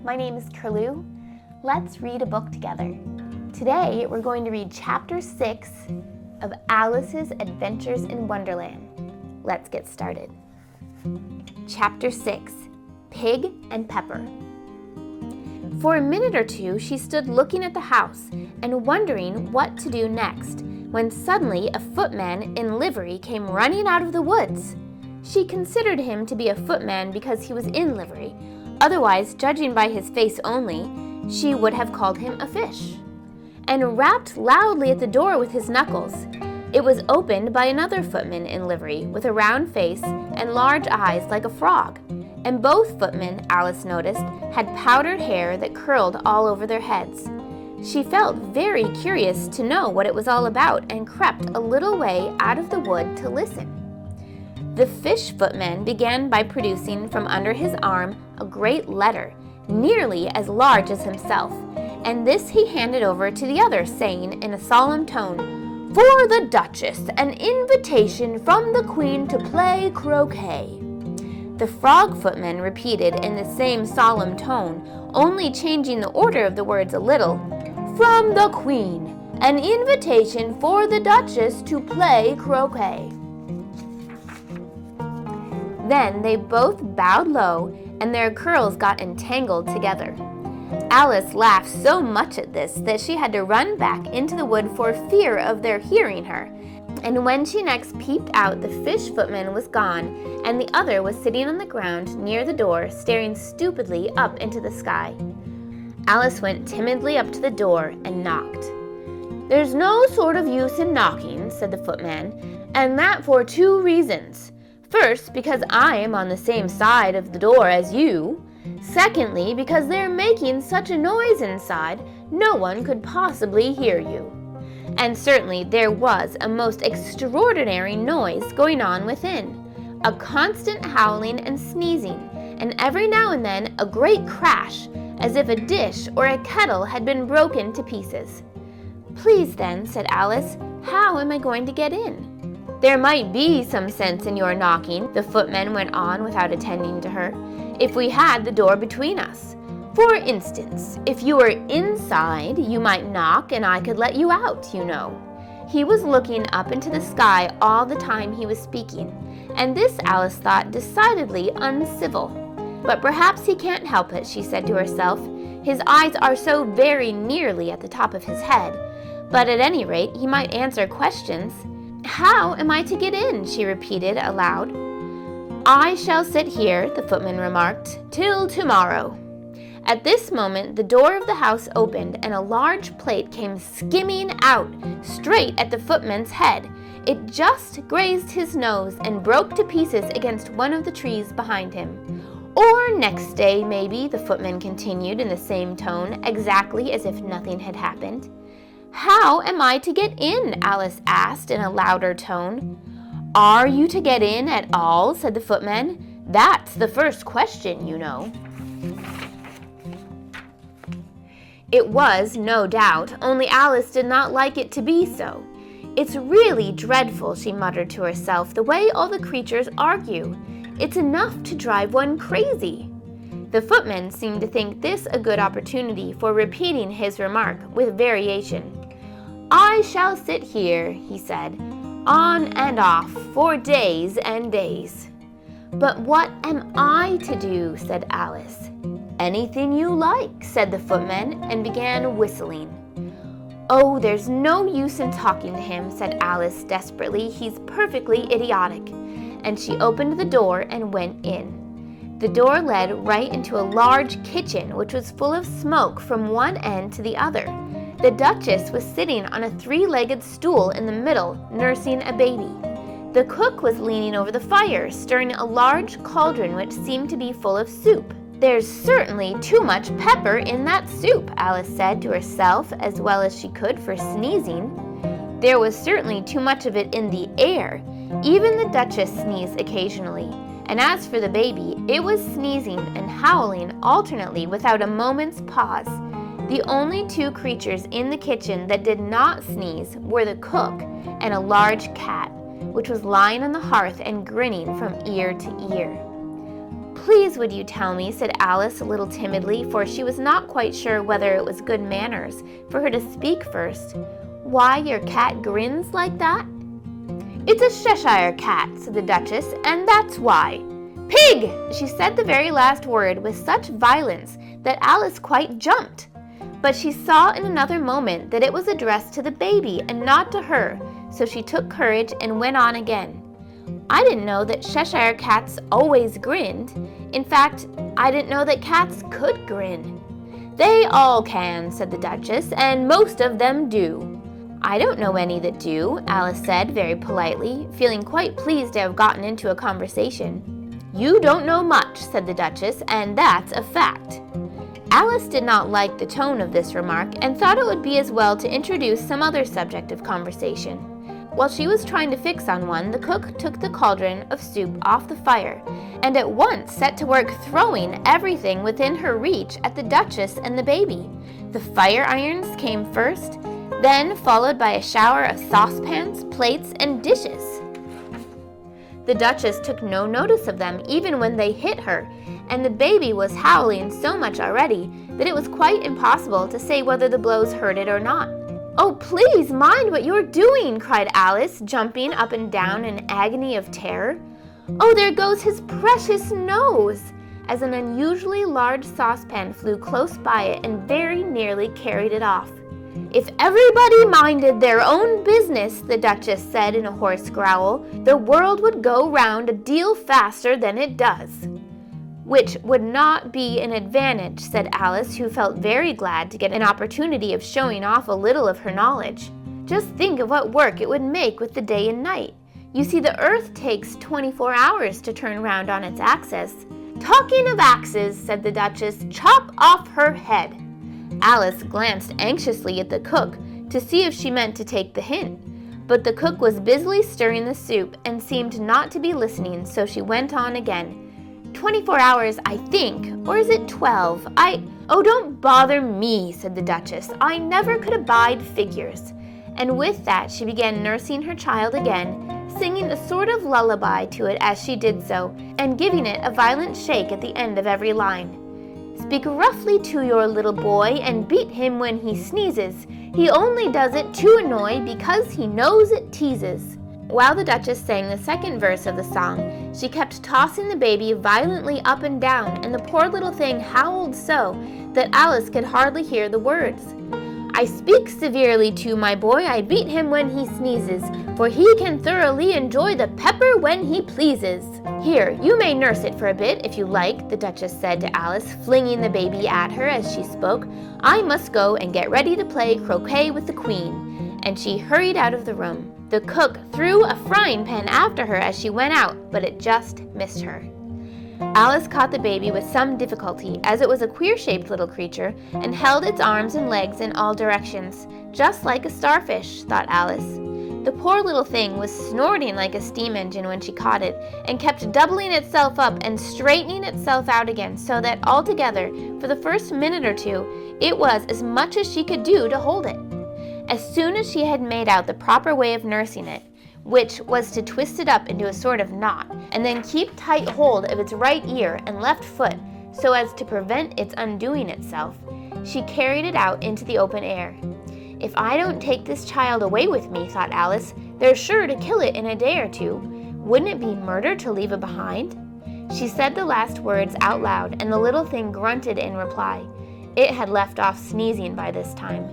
my name is Curloo. Let's read a book together. Today we're going to read Chapter 6 of Alice's Adventures in Wonderland. Let's get started. Chapter 6, Pig and Pepper. For a minute or two she stood looking at the house and wondering what to do next, when suddenly a footman in livery came running out of the woods. She considered him to be a footman because he was in livery. Otherwise, judging by his face only, she would have called him a fish. And rapped loudly at the door with his knuckles. It was opened by another footman in livery, with a round face and large eyes like a frog. And both footmen, Alice noticed, had powdered hair that curled all over their heads. She felt very curious to know what it was all about and crept a little way out of the wood to listen. The fish footman began by producing from under his arm a great letter, nearly as large as himself, and this he handed over to the other, saying in a solemn tone, "For the Duchess, an invitation from the Queen to play croquet." The frog footman repeated in the same solemn tone, only changing the order of the words a little, "From the Queen, an invitation for the Duchess to play croquet." Then they both bowed low, and their curls got entangled together. Alice laughed so much at this that she had to run back into the wood for fear of their hearing her. And when she next peeped out, the fish footman was gone, and the other was sitting on the ground near the door, staring stupidly up into the sky. Alice went timidly up to the door and knocked. "There's no sort of use in knocking," said the footman, "and that for two reasons. First, because I am on the same side of the door as you. Secondly, because they're making such a noise inside, no one could possibly hear you." And certainly there was a most extraordinary noise going on within, a constant howling and sneezing, and every now and then a great crash, as if a dish or a kettle had been broken to pieces. "Please then," said Alice, "how am I going to get in?" "There might be some sense in your knocking," the footman went on without attending to her, "if we had the door between us. For instance, if you were inside, you might knock and I could let you out, you know." He was looking up into the sky all the time he was speaking, and this Alice thought decidedly uncivil. "But perhaps he can't help it," she said to herself. "His eyes are so very nearly at the top of his head. But at any rate, he might answer questions." "How am I to get in?" she repeated aloud. "I shall sit here," the footman remarked, "till tomorrow." At this moment the door of the house opened, and a large plate came skimming out, straight at the footman's head. It just grazed his nose and broke to pieces against one of the trees behind him. "Or next day, maybe," the footman continued in the same tone, exactly as if nothing had happened. "How am I to get in?" Alice asked in a louder tone. "Are you to get in at all?" said the footman. "That's the first question, you know." It was, no doubt, only Alice did not like it to be so. "It's really dreadful," she muttered to herself, "the way all the creatures argue. It's enough to drive one crazy." The footman seemed to think this a good opportunity for repeating his remark with variation. "I shall sit here," he said, "on and off, for days and days." "But what am I to do?" said Alice. "Anything you like," said the footman, and began whistling. "Oh, there's no use in talking to him," said Alice desperately. "He's perfectly idiotic." And she opened the door and went in. The door led right into a large kitchen, which was full of smoke from one end to the other. The Duchess was sitting on a three-legged stool in the middle, nursing a baby. The cook was leaning over the fire, stirring a large cauldron which seemed to be full of soup. "There's certainly too much pepper in that soup," Alice said to herself, as well as she could for sneezing. There was certainly too much of it in the air. Even the Duchess sneezed occasionally, and as for the baby, it was sneezing and howling alternately without a moment's pause. The only two creatures in the kitchen that did not sneeze were the cook and a large cat, which was lying on the hearth and grinning from ear to ear. please would you tell me," said Alice a little timidly, for she was not quite sure whether it was good manners for her to speak first, "why your cat grins like that?" "It's a Cheshire Cat," said the Duchess, "and that's why." "Pig!" She said the very last word with such violence that Alice quite jumped. But she saw in another moment that it was addressed to the baby and not to her, so she took courage and went on again. "I didn't know that Cheshire Cats always grinned. In fact, I didn't know that cats could grin." "They all can," said the Duchess, "and most of them do." "I don't know any that do," Alice said very politely, feeling quite pleased to have gotten into a conversation. "You don't know much," said the Duchess, "and that's a fact." Alice did not like the tone of this remark and thought it would be as well to introduce some other subject of conversation. While she was trying to fix on one, the cook took the cauldron of soup off the fire and at once set to work throwing everything within her reach at the Duchess and the baby. The fire irons came first, then followed by a shower of saucepans, plates, and dishes. The Duchess took no notice of them even when they hit her, and the baby was howling so much already that it was quite impossible to say whether the blows hurt it or not. "Oh, please mind what you're doing," cried Alice, jumping up and down in agony of terror. "Oh, there goes his precious nose!" as an unusually large saucepan flew close by it and very nearly carried it off. "If everybody minded their own business," the Duchess said in a hoarse growl, "the world would go round a deal faster than it does." "Which would not be an advantage," said Alice, who felt very glad to get an opportunity of showing off a little of her knowledge. "Just think of what work it would make with the day and night. You see, the earth takes 24 hours to turn round on its axis." "Talking of axes," said the Duchess, "chop off her head." Alice glanced anxiously at the cook to see if she meant to take the hint, but the cook was busily stirring the soup and seemed not to be listening, so she went on again. 24 hours, I think, or is it 12? Oh, don't bother me," said the Duchess. "I never could abide figures." And with that she began nursing her child again, singing a sort of lullaby to it as she did so, and giving it a violent shake at the end of every line. "Speak roughly to your little boy and beat him when he sneezes. He only does it to annoy because he knows it teases." While the Duchess sang the second verse of the song, she kept tossing the baby violently up and down, and the poor little thing howled so that Alice could hardly hear the words. "I speak severely to my boy, I beat him when he sneezes, for he can thoroughly enjoy the pepper when he pleases." "Here, you may nurse it for a bit, if you like," the Duchess said to Alice, flinging the baby at her as she spoke. "I must go and get ready to play croquet with the Queen," and she hurried out of the room. The cook threw a frying pan after her as she went out, but it just missed her. Alice caught the baby with some difficulty, as it was a queer-shaped little creature, and held its arms and legs in all directions, just like a starfish, thought Alice. The poor little thing was snorting like a steam engine when she caught it, and kept doubling itself up and straightening itself out again, so that altogether, for the first minute or two, it was as much as she could do to hold it. As soon as she had made out the proper way of nursing it, which was to twist it up into a sort of knot, and then keep tight hold of its right ear and left foot so as to prevent its undoing itself, she carried it out into the open air. "If I don't take this child away with me," thought Alice, "they're sure to kill it in a day or two. Wouldn't it be murder to leave it behind?" She said the last words out loud, and the little thing grunted in reply. It had left off sneezing by this time.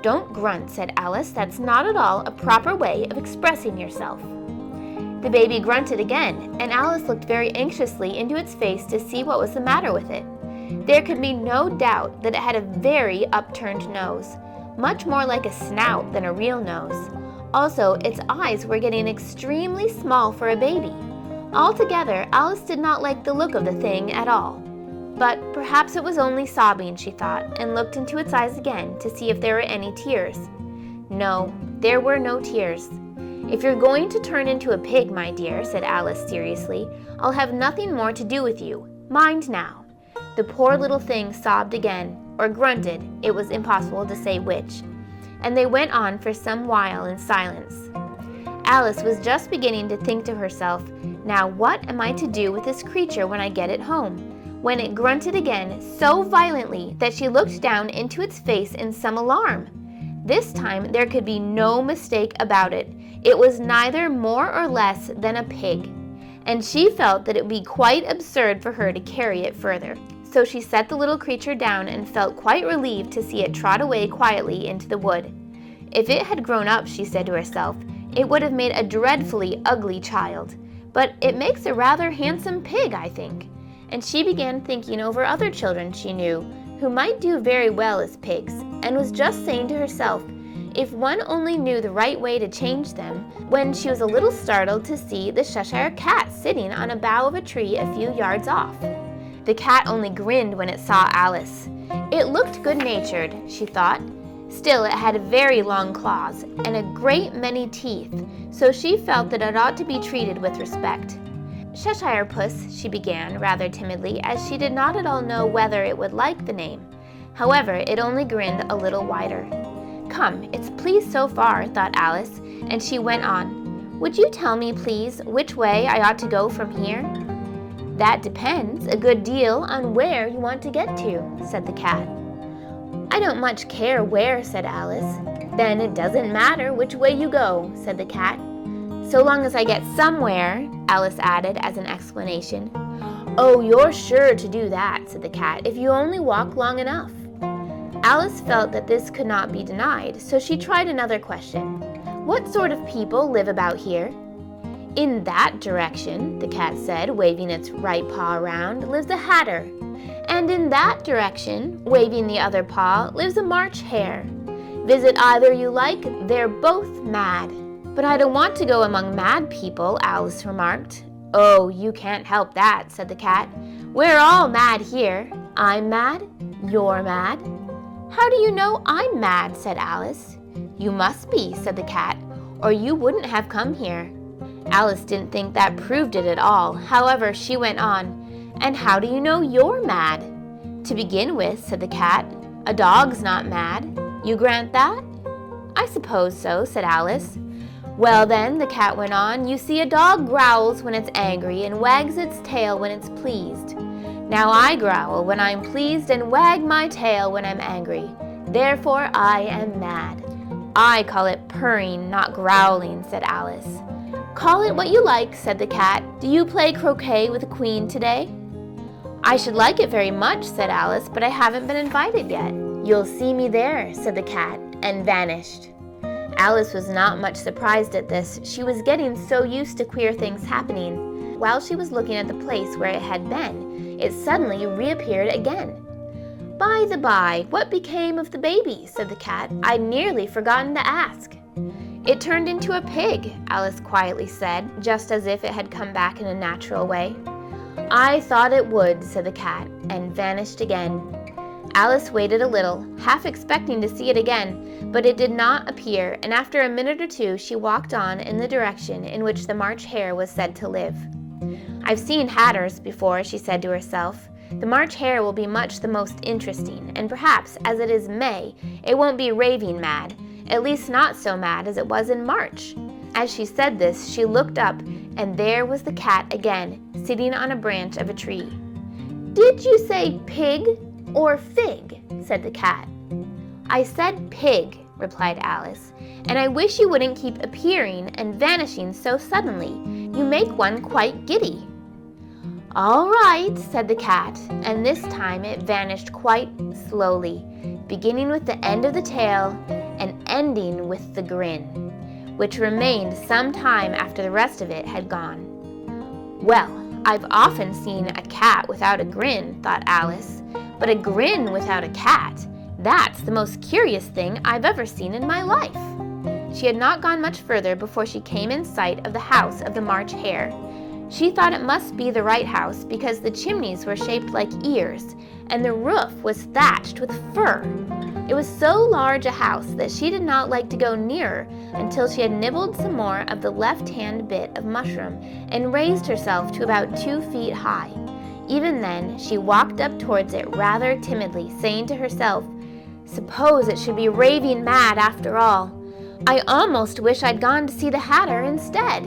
"Don't grunt," said Alice. "That's not at all a proper way of expressing yourself." The baby grunted again, and Alice looked very anxiously into its face to see what was the matter with it. There could be no doubt that it had a very upturned nose, much more like a snout than a real nose. Also, its eyes were getting extremely small for a baby. Altogether, Alice did not like the look of the thing at all. But perhaps it was only sobbing, she thought, and looked into its eyes again to see if there were any tears. No, there were no tears. "If you're going to turn into a pig, my dear," said Alice seriously, "I'll have nothing more to do with you. Mind now." The poor little thing sobbed again, or grunted, it was impossible to say which, and they went on for some while in silence. Alice was just beginning to think to herself, Now what am I to do with this creature when I get it home?" When it grunted again so violently that she looked down into its face in some alarm. This time there could be no mistake about it. It was neither more or less than a pig, and she felt that it would be quite absurd for her to carry it further. So she set the little creature down and felt quite relieved to see it trot away quietly into the wood. If it had grown up, she said to herself, it would have made a dreadfully ugly child. But it makes a rather handsome pig, I think. And she began thinking over other children she knew who might do very well as pigs, and was just saying to herself, if one only knew the right way to change them, when she was a little startled to see the Cheshire Cat sitting on a bough of a tree a few yards off. The cat only grinned when it saw Alice. It looked good-natured, she thought. Still, it had very long claws and a great many teeth, so she felt that it ought to be treated with respect. "Cheshire Puss," she began, rather timidly, as she did not at all know whether it would like the name. However, it only grinned a little wider. "Come, it's pleased so far," thought Alice, and she went on. "Would you tell me, please, which way I ought to go from here?" "That depends a good deal on where you want to get to," said the cat. "I don't much care where," said Alice. "Then it doesn't matter which way you go," said the cat. "So long as I get somewhere," Alice added as an explanation. "Oh, you're sure to do that," said the cat, "if you only walk long enough." Alice felt that this could not be denied, so she tried another question. "What sort of people live about here?" "In that direction," the cat said, waving its right paw around, "lives a hatter. And in that direction," waving the other paw, "lives a March hare. Visit either you like, they're both mad." "But I don't want to go among mad people," Alice remarked. "Oh, you can't help that," said the cat. "We're all mad here. I'm mad. You're mad." "How do you know I'm mad?" said Alice. "You must be," said the cat, "or you wouldn't have come here." Alice didn't think that proved it at all. However, she went on. "And how do you know you're mad?" "To begin with," said the cat, "a dog's not mad. You grant that?" "I suppose so," said Alice. "Well then," the cat went on, "you see, a dog growls when it's angry and wags its tail when it's pleased. Now I growl when I'm pleased and wag my tail when I'm angry. Therefore I am mad." "I call it purring, not growling," said Alice. "Call it what you like," said the cat. "Do you play croquet with the Queen today?" "I should like it very much," said Alice, "but I haven't been invited yet." "You'll see me there," said the cat, and vanished. Alice was not much surprised at this. She was getting so used to queer things happening. While she was looking at the place where it had been, it suddenly reappeared again. "By the by, what became of the baby?" said the cat. "I'd nearly forgotten to ask." "It turned into a pig," Alice quietly said, just as if it had come back in a natural way. "I thought it would," said the cat, and vanished again. Alice waited a little, half expecting to see it again, but it did not appear, and after a minute or two she walked on in the direction in which the March hare was said to live. "I've seen hatters before," she said to herself. "The March hare will be much the most interesting, and perhaps, as it is May, it won't be raving mad, at least not so mad as it was in March." As she said this, she looked up, and there was the cat again, sitting on a branch of a tree. "Did you say pig or fig?" said the cat. "I said pig," replied Alice, "and I wish you wouldn't keep appearing and vanishing so suddenly. You make one quite giddy." "All right," said the cat, and this time it vanished quite slowly, beginning with the end of the tail and ending with the grin, which remained some time after the rest of it had gone. "Well, I've often seen a cat without a grin," thought Alice, "but a grin without a cat, that's the most curious thing I've ever seen in my life." She had not gone much further before she came in sight of the house of the March hare. She thought it must be the right house because the chimneys were shaped like ears, and the roof was thatched with fur. It was so large a house that she did not like to go nearer until she had nibbled some more of the left-hand bit of mushroom and raised herself to about 2 feet high. Even then, she walked up towards it rather timidly, saying to herself, "Suppose it should be raving mad after all. I almost wish I'd gone to see the hatter instead."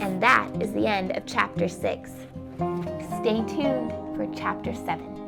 And And that is the end of chapter 6. Stay tuned for chapter 7.